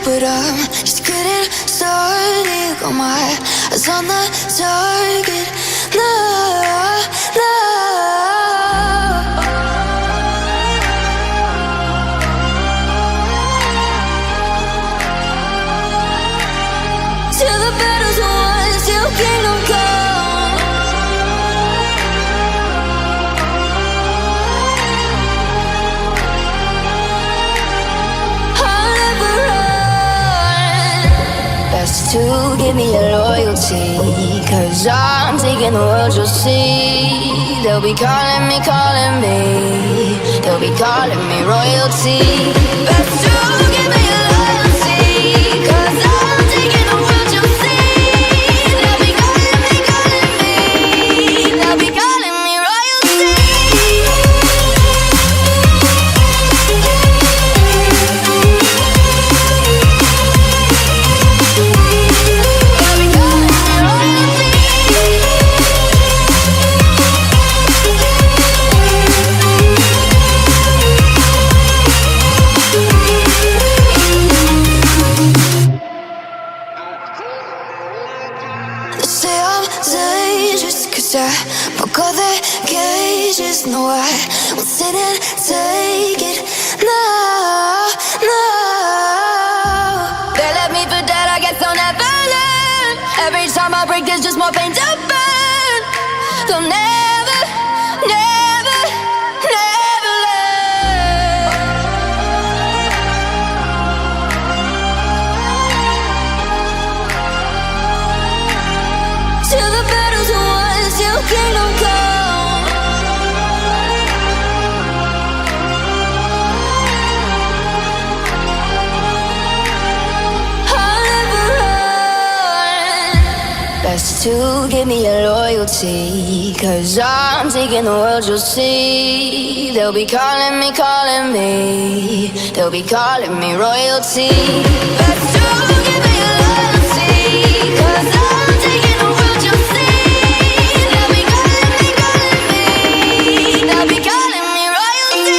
but I'm just getting started. Got my eyes on the target. No, no. Till the battle's won, till kingdom come. I'll never run. Best to give me your loyalty, 'cause I'm taking the world, you'll see. They'll be calling me, they'll be calling me royalty. Best to give me your loyalty, 'cause I'm taking the world, you'll see. They'll be calling me, they'll be calling me royalty. They say I'm dangerous 'cause I broke all the cages. No, I won't sit and take it. No, no. They left me for dead, I guess I'll never learn. Every time I break, there's just more pain to burn. They'll never, never, never learn. Till the battle's won, till kingdom come. I'll never run. Best to give me your loyalty, 'cause I'm taking the world, you'll see. They'll be calling me, they'll be calling me royalty. Best to give me your loyalty, 'cause I'm taking the world, you'll see. They'll be calling me, they'll be calling me royalty. They'll be calling me royalty.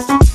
Bye.